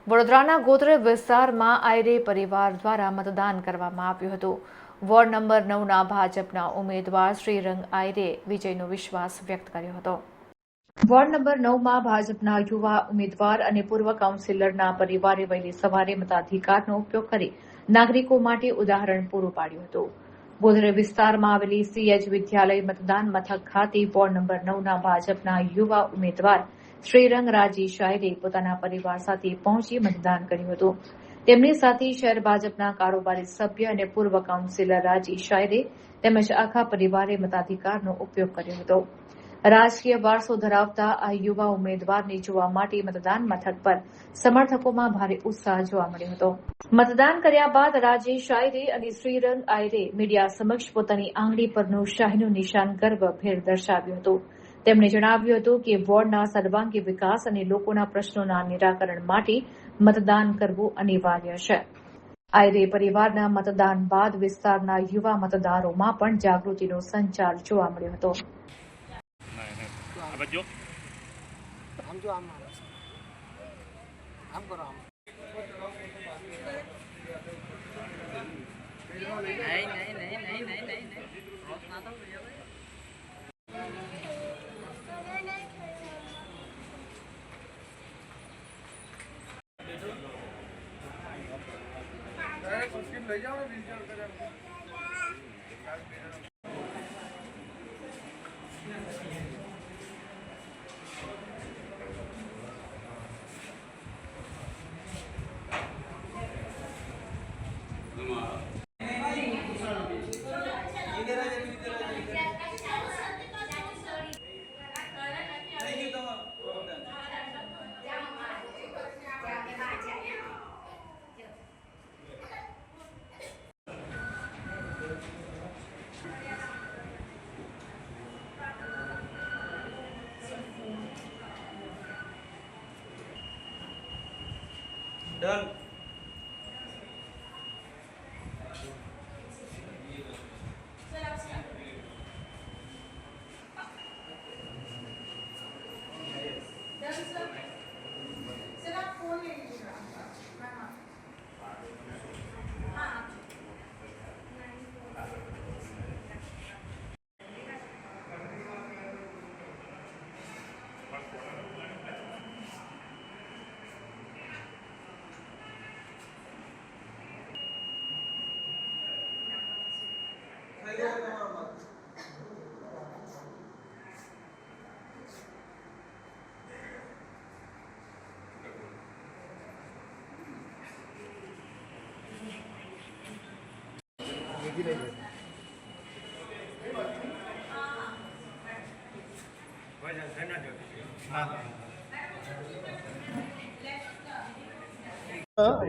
વડોદરાના ગોત્રે વિસ્તારમાં આયરે પરિવાર દ્વારા મતદાન કરવામાં આવ્યું હતું. વોર્ડ નંબર 9ના ભાજપના ઉમેદવાર શ્રીરંગ આયરે વિજયનો વિશ્વાસ વ્યક્ત કર્યો હતો. વોર્ડ નંબર 9માં ભાજપના યુવા ઉમેદવાર અને પૂર્વ કાઉન્સિલરના પરિવારે વહેલી સવારે મતાધિકારનો ઉપયોગ કરી નાગરિકો માટે ઉદાહરણ પૂરું પાડ્યું હતું. ગોધરે વિસ્તારમાં આવેલી સીએચ વિદ્યાલય મતદાન મથક ખાતે વોર્ડ નંબર 9ના ભાજપના યુવા ઉમેદવાર શ્રીરંગ રાજી શાયરે પોતાના પરિવાર સાથે પહોંચી મતદાન કર્યું હતું. તેમની સાથે શહેર ભાજપના કારોબારી સભ્ય અને પૂર્વ કાઉન્સિલર રાજી શાયરે તેમજ આખા પરિવારે મતાધિકારનો ઉપયોગ કર્યો હતો. રાજકીય વારસો ધરાવતા આ યુવા ઉમેદવારને જોવા માટે મતદાન મથક પર સમર્થકોમાં ભારે ઉત્સાહ જોવા મળ્યો હતો. મતદાન કર્યા બાદ રાજેશ શાયરે અને શ્રીરંગ આયરે મીડિયા સમક્ષ પોતાની આંગળી પરનું શાહીનું નિશાન ગર્વભેર દર્શાવ્યું હતું. તેમણે જણાવ્યું હતું કે વોર્ડના સર્વાંગી વિકાસ અને લોકોના પ્રશ્નોના નિરાકરણ માટે મતદાન કરવું અનિવાર્ય છે. આયરે પરિવારના મતદાન બાદ વિસ્તારના યુવા મતદારોમાં પણ જાગૃતિનો સંચાર જોવા મળ્યો હતો. Done.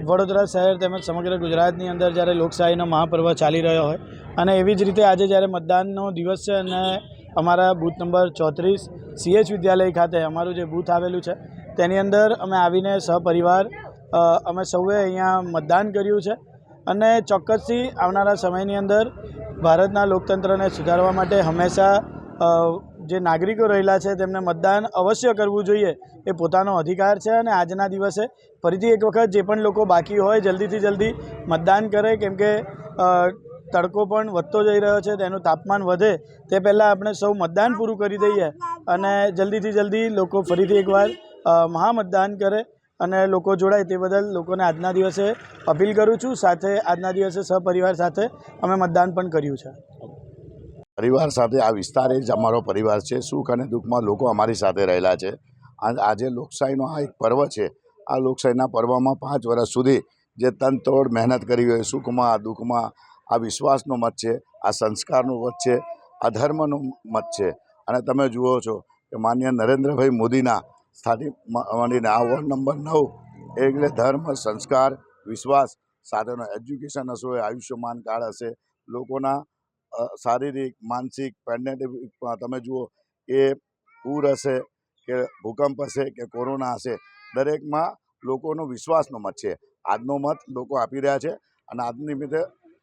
વડોદરા શહેર તેમજ સમગ્ર ગુજરાતની અંદર જ્યારે લોકશાહીનો મહાપર્વ ચાલી રહ્યો હોય અને એવી જ રીતે આજે જ્યારે મતદાનનો દિવસ છે અને અમારા બૂથ નંબર 34 સીએચ વિદ્યાલય ખાતે અમારું જે બૂથ આવેલું છે તેની અંદર અમે આવીને સહપરિવાર અમે સૌએ અહીંયા મતદાન કર્યું છે અને ચોક્કસથી આવનારા સમયની અંદર ભારતના લોકતંત્રને સુધારવા માટે હંમેશા જે નાગરિકો રહેલા છે તેમને મતદાન અવશ્ય કરવું જોઈએ. એ પોતાનો અધિકાર છે અને આજના દિવસે ફરીથી એક વખત જે પણ લોકો બાકી હોય જલ્દીથી જલ્દી મતદાન કરે, કેમ કે તડકો પણ વધતો જઈ રહ્યો છે, તેનું તાપમાન વધે તે પહેલાં આપણે સૌ મતદાન પૂરું કરી દઈએ અને જલ્દીથી જલ્દી લોકો ફરીથી એકવાર મહામતદાન કરે અને લોકો જોડાય તે બદલ લોકોને આજના દિવસે અપીલ કરું છું. સાથે આજના દિવસે સહપરિવાર સાથે અમે મતદાન પણ કર્યું છે. પરિવાર સાથે આ વિસ્તાર જ અમારો પરિવાર છે. સુખ અને દુઃખમાં લોકો અમારી સાથે રહેલા છે. આજે લોકશાહીનો આ એક પર્વ છે. આ લોકશાહીના પર્વમાં 5 વર્ષ સુધી જે તનતોડ મહેનત કરી હોય, સુખમાં દુઃખમાં, આ વિશ્વાસનો મત છે, આ સંસ્કારનો મત છે, આ ધર્મનો મત છે. અને તમે જુઓ છો કે માનનીય નરેન્દ્રભાઈ મોદીના સ્થાનિક મળીને આ વોર્ડ નંબર 9 એટલે ધર્મ, સંસ્કાર, વિશ્વાસ સાથેનો એજ્યુકેશન હશે, આયુષ્યમાન કાર્ડ હશે, લોકોના શારીરિક, માનસિક, પેન્ડેમિક તમે જુઓ કે પૂર હશે કે ભૂકંપ હશે કે કોરોના હશે, દરેકમાં લોકોનો વિશ્વાસનો મત છે. આજનો મત લોકો આપી રહ્યા છે અને આજની નિમિત્તે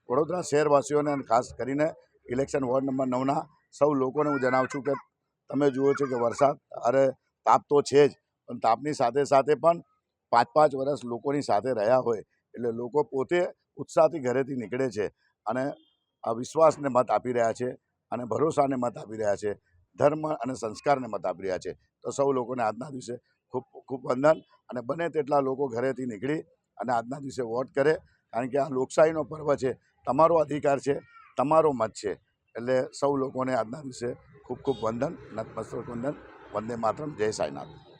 વડોદરા શહેરવાસીઓને અને ખાસ કરીને ઇલેક્શન વોર્ડ નંબર 9ના સૌ લોકોને હું જણાવું છું કે તમે જુઓ છો કે વરસાદ અરે તાપ તો છે જ, પણ તાપની સાથે સાથે પણ પાંચ વર્ષ લોકોની સાથે રહ્યા હોય એટલે લોકો પોતે ઉત્સાહથી ઘરેથી નીકળે છે અને આ વિશ્વાસને મત આપી રહ્યા છે અને ભરોસાને મત આપી રહ્યા છે, ધર્મ અને સંસ્કારને મત આપી રહ્યા છે. તો સૌ લોકોને આજના દિવસે ખૂબ ખૂબ વંદન અને બને તેટલા લોકો ઘરેથી નીકળી અને આજના દિવસે વોટ કરે, કારણ કે આ લોકશાહીનો પર્વ છે, તમારો અધિકાર છે, તમારો મત છે. એટલે સૌ લોકોને આજના દિવસે ખૂબ ખૂબ વંદન, નતમસ્તક વંદન. વંદે માતરમ, જય સાંઈનાથ.